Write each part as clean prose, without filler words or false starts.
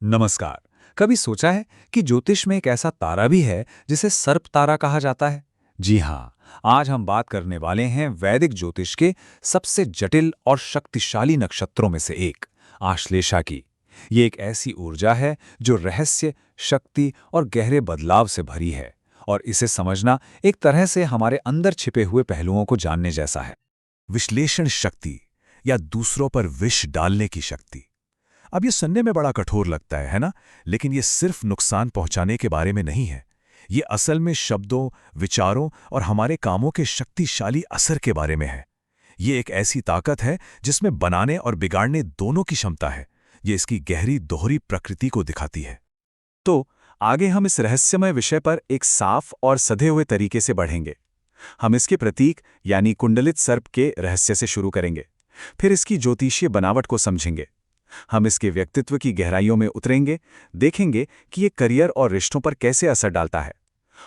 नमस्कार। कभी सोचा है कि ज्योतिष में एक ऐसा तारा भी है जिसे सर्प तारा कहा जाता है? जी हाँ, आज हम बात करने वाले हैं वैदिक ज्योतिष के सबसे जटिल और शक्तिशाली नक्षत्रों में से एक, आश्लेषा की। ये एक ऐसी ऊर्जा है जो रहस्य, शक्ति और गहरे बदलाव से भरी है, और इसे समझना एक तरह से हमारे अंदर छिपे हुए पहलुओं को जानने जैसा है। विश्लेषण शक्ति या दूसरों पर विष डालने की शक्ति। अब ये सुनने में बड़ा कठोर लगता है ना? लेकिन ये सिर्फ नुकसान पहुंचाने के बारे में नहीं है। ये असल में शब्दों, विचारों और हमारे कामों के शक्तिशाली असर के बारे में है। ये एक ऐसी ताकत है जिसमें बनाने और बिगाड़ने दोनों की क्षमता है। ये इसकी गहरी दोहरी प्रकृति को दिखाती है। तो आगे हम इस रहस्यमय विषय पर एक साफ और सधे हुए तरीके से बढ़ेंगे। हम इसके प्रतीक यानी कुंडलित सर्प के रहस्य से शुरू करेंगे, फिर इसकी ज्योतिषीय बनावट को समझेंगे। हम इसके व्यक्तित्व की गहराइयों में उतरेंगे, देखेंगे कि ये करियर और रिश्तों पर कैसे असर डालता है,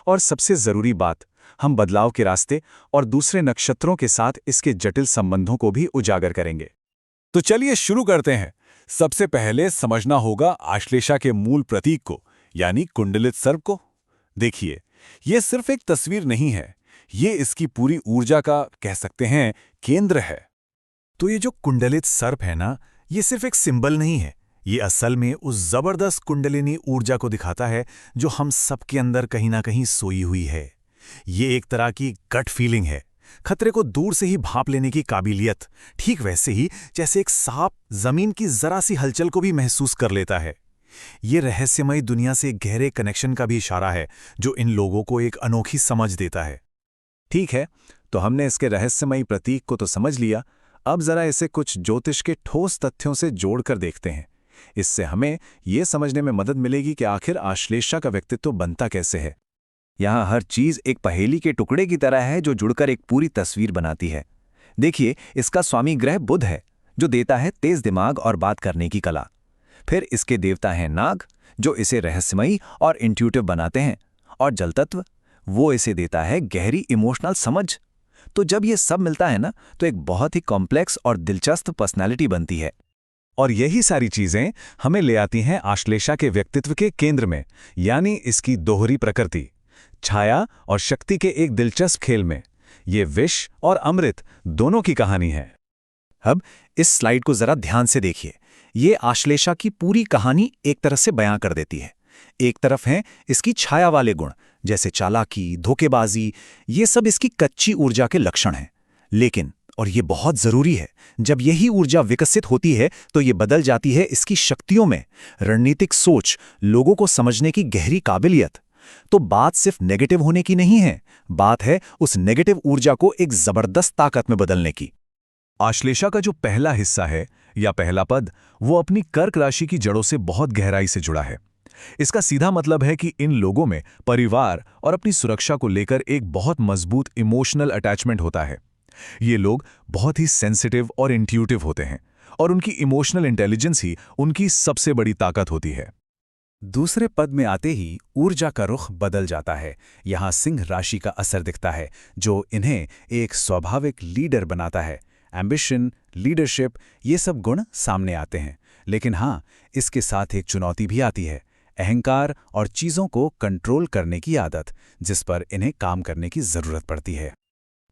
और सबसे जरूरी बात, हम बदलाव के रास्ते और दूसरे नक्षत्रों के साथ इसके जटिल संबंधों को भी उजागर करेंगे। तो चलिए शुरू करते हैं। सबसे पहले समझना होगा आश्लेषा के मूल प्रतीक को, यानी कुंडलित सर्प को। देखिए, यह सिर्फ एक तस्वीर नहीं है, ये इसकी पूरी ऊर्जा का, कह सकते हैं, केंद्र है। तो ये जो कुंडलित सर्प है ना, ये सिर्फ एक सिंबल नहीं है। ये असल में उस जबरदस्त कुंडलिनी ऊर्जा को दिखाता है जो हम सबके अंदर कहीं ना कहीं सोई हुई है। ये एक तरह की गट फीलिंग है, खतरे को दूर से ही भांप लेने की काबिलियत, ठीक वैसे ही जैसे एक सांप जमीन की जरा सी हलचल को भी महसूस कर लेता है। ये रहस्यमयी दुनिया से गहरे कनेक्शन का भी इशारा है जो इन लोगों को एक अनोखी समझ देता है। ठीक है, तो हमने इसके रहस्यमयी प्रतीक को तो समझ लिया। अब जरा इसे कुछ ज्योतिष के ठोस तथ्यों से जोड़कर देखते हैं। इससे हमें यह समझने में मदद मिलेगी कि आखिर आश्लेषा का व्यक्तित्व बनता कैसे है। यहाँ हर चीज एक पहेली के टुकड़े की तरह है जो जुड़कर एक पूरी तस्वीर बनाती है। देखिए, इसका स्वामी ग्रह बुध है जो देता है तेज दिमाग और बात करने की कला। फिर इसके देवता हैं नाग, जो इसे रहस्यमयी और इंट्यूटिव बनाते हैं, और जल तत्व, वो इसे देता है गहरी इमोशनल समझ। तो जब ये सब मिलता है ना, तो एक बहुत ही कॉम्प्लेक्स और दिलचस्प पर्सनैलिटी बनती है। और यही सारी चीजें हमें ले आती हैं आश्लेषा के व्यक्तित्व के केंद्र में, यानी इसकी दोहरी प्रकृति, छाया और शक्ति के एक दिलचस्प खेल में। ये विष और अमृत दोनों की कहानी है। अब इस स्लाइड को जरा ध्यान से देखिए। ये आश्लेषा की पूरी कहानी एक तरह से बयां कर देती है। एक तरफ हैं इसकी छाया वाले गुण, जैसे चालाकी, धोखेबाजी, ये सब इसकी कच्ची ऊर्जा के लक्षण हैं। लेकिन, और ये बहुत जरूरी है, जब यही ऊर्जा विकसित होती है तो ये बदल जाती है इसकी शक्तियों में, रणनीतिक सोच, लोगों को समझने की गहरी काबिलियत। तो बात सिर्फ नेगेटिव होने की नहीं है, बात है उस नेगेटिव ऊर्जा को एक जबरदस्त ताकत में बदलने की। आश्लेषा का जो पहला हिस्सा है या पहला पद, वो अपनी कर्क राशि की जड़ों से बहुत गहराई से जुड़ा है। इसका सीधा मतलब है कि इन लोगों में परिवार और अपनी सुरक्षा को लेकर एक बहुत मजबूत इमोशनल अटैचमेंट होता है। ये लोग बहुत ही सेंसिटिव और इंट्यूटिव होते हैं, और उनकी इमोशनल इंटेलिजेंस ही उनकी सबसे बड़ी ताकत होती है। दूसरे पद में आते ही ऊर्जा का रुख बदल जाता है। यहाँ सिंह राशि का असर दिखता है, जो इन्हें एक स्वाभाविक लीडर बनाता है। एम्बिशन, लीडरशिप, ये सब गुण सामने आते हैं। लेकिन हाँ, इसके साथ एक चुनौती भी आती है, अहंकार और चीजों को कंट्रोल करने की आदत, जिस पर इन्हें काम करने की जरूरत पड़ती है।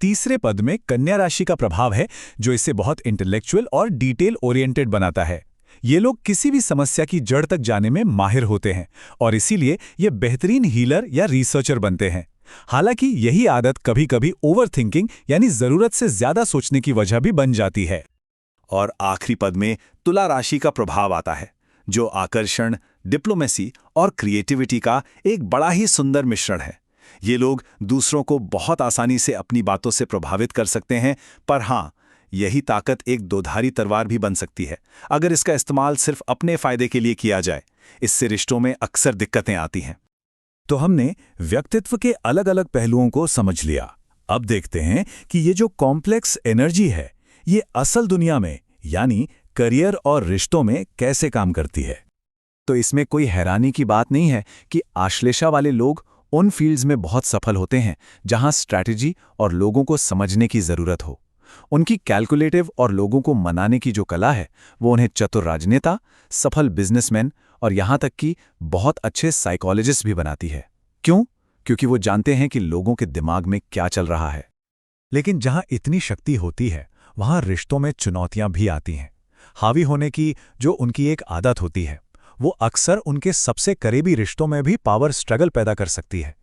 तीसरे पद में कन्या राशि का प्रभाव है, जो इसे बहुत इंटेलेक्चुअल और डिटेल ओरिएंटेड बनाता है। ये लोग किसी भी समस्या की जड़ तक जाने में माहिर होते हैं, और इसीलिए ये बेहतरीन हीलर या रिसर्चर बनते हैं। हालांकि यही आदत कभी-कभी ओवरथिंकिंग यानी जरूरत से ज्यादा सोचने की वजह भी बन जाती है। और आखिरी पद में तुला राशि का प्रभाव आता है, जो आकर्षण, डिप्लोमेसी और क्रिएटिविटी का एक बड़ा ही सुंदर मिश्रण है। ये लोग दूसरों को बहुत आसानी से अपनी बातों से प्रभावित कर सकते हैं, पर हाँ, यही ताकत एक दोधारी तलवार भी बन सकती है अगर इसका इस्तेमाल सिर्फ अपने फायदे के लिए किया जाए। इससे रिश्तों में अक्सर दिक्कतें आती हैं। तो हमने व्यक्तित्व के अलग अलग पहलुओं को समझ लिया। अब देखते हैं कि ये जो कॉम्प्लेक्स एनर्जी है, ये असल दुनिया में, यानी करियर और रिश्तों में कैसे काम करती है। तो इसमें कोई हैरानी की बात नहीं है कि आश्लेषा वाले लोग उन फील्ड्स में बहुत सफल होते हैं जहां स्ट्रैटेजी और लोगों को समझने की जरूरत हो। उनकी कैलकुलेटिव और लोगों को मनाने की जो कला है, वो उन्हें चतुर राजनेता, सफल बिजनेसमैन और यहाँ तक कि बहुत अच्छे साइकोलॉजिस्ट भी बनाती है। क्यों? क्योंकि वो जानते हैं कि लोगों के दिमाग में क्या चल रहा है। लेकिन जहाँ इतनी शक्ति होती है, वहाँ रिश्तों में चुनौतियाँ भी आती हैं। हावी होने की जो उनकी एक आदत होती है, वो अक्सर उनके सबसे करीबी रिश्तों में भी पावर स्ट्रगल पैदा कर सकती है।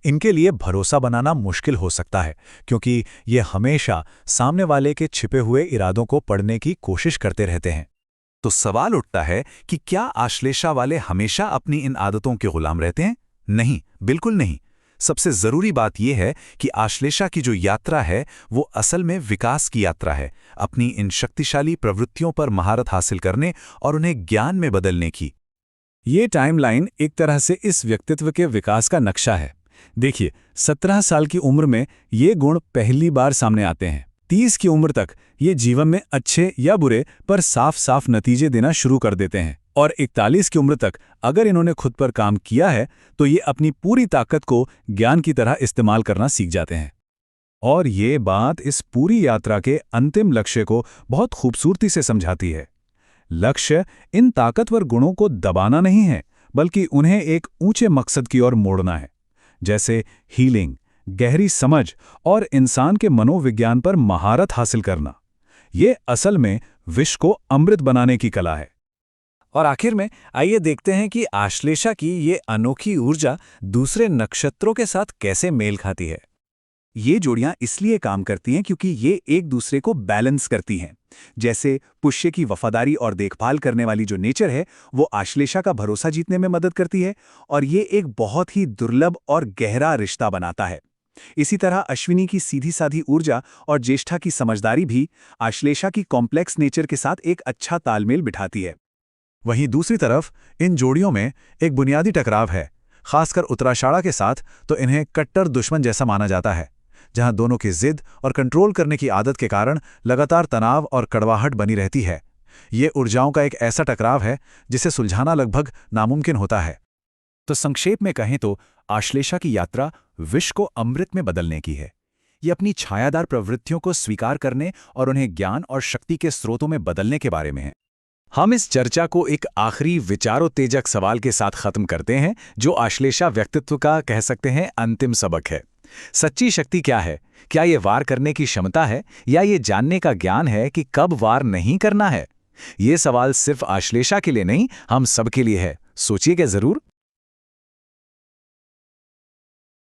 इनके लिए भरोसा बनाना मुश्किल हो सकता है, क्योंकि ये हमेशा सामने वाले के छिपे हुए इरादों को पढ़ने की कोशिश करते रहते हैं। तो सवाल उठता है कि क्या आश्लेषा वाले हमेशा अपनी इन आदतों के गुलाम रहते हैं? नहीं, बिल्कुल नहीं। सबसे जरूरी बात यह है कि आश्लेषा की जो यात्रा है वो असल में विकास की यात्रा है, अपनी इन शक्तिशाली प्रवृत्तियों पर महारत हासिल करने और उन्हें ज्ञान में बदलने की। ये टाइमलाइन एक तरह से इस व्यक्तित्व के विकास का नक्शा है। देखिए, 17 साल की उम्र में ये गुण पहली बार सामने आते हैं। 30 की उम्र तक ये जीवन में अच्छे या बुरे पर साफ साफ नतीजे देना शुरू कर देते हैं, और 41 की उम्र तक अगर इन्होंने खुद पर काम किया है तो ये अपनी पूरी ताकत को ज्ञान की तरह इस्तेमाल करना सीख जाते हैं। और ये बात इस पूरी यात्रा के अंतिम लक्ष्य को बहुत खूबसूरती से समझाती है। लक्ष्य इन ताकतवर गुणों को दबाना नहीं है, बल्कि उन्हें एक ऊंचे मकसद की ओर मोड़ना है, जैसे हीलिंग, गहरी समझ और इंसान के मनोविज्ञान पर महारत हासिल करना। ये असल में विष को अमृत बनाने की कला है। और आखिर में आइए देखते हैं कि आश्लेषा की ये अनोखी ऊर्जा दूसरे नक्षत्रों के साथ कैसे मेल खाती है। ये जोड़ियां इसलिए काम करती हैं क्योंकि ये एक दूसरे को बैलेंस करती हैं। जैसे पुष्य की वफादारी और देखभाल करने वाली जो नेचर है, वो आश्लेषा का भरोसा जीतने में मदद करती है, और ये एक बहुत ही दुर्लभ और गहरा रिश्ता बनाता है। इसी तरह अश्विनी की सीधी साधी ऊर्जा और ज्येष्ठा की समझदारी भी आश्लेषा की कॉम्प्लेक्स नेचर के साथ एक अच्छा तालमेल बिठाती है। वहीं दूसरी तरफ इन जोड़ियों में एक बुनियादी टकराव है, खासकर उत्तराषाढ़ा के साथ तो इन्हें कट्टर दुश्मन जैसा माना जाता है, जहां दोनों की जिद और कंट्रोल करने की आदत के कारण लगातार तनाव और कड़वाहट बनी रहती है। ये ऊर्जाओं का एक ऐसा टकराव है जिसे सुलझाना लगभग नामुमकिन होता है। तो संक्षेप में कहें तो आश्लेषा की यात्रा विष को अमृत में बदलने की है। ये अपनी छायादार प्रवृत्तियों को स्वीकार करने और उन्हें ज्ञान और शक्ति के स्रोतों में बदलने के बारे में है। हम इस चर्चा को एक आखिरी विचारोत्तेजक सवाल के साथ खत्म करते हैं, जो आश्लेषा व्यक्तित्व का कह सकते हैं अंतिम सबक है। सच्ची शक्ति क्या है? क्या ये वार करने की क्षमता है, या ये जानने का ज्ञान है कि कब वार नहीं करना है? ये सवाल सिर्फ आश्लेषा के लिए नहीं, हम सब के लिए है। सोचिएगा जरूर।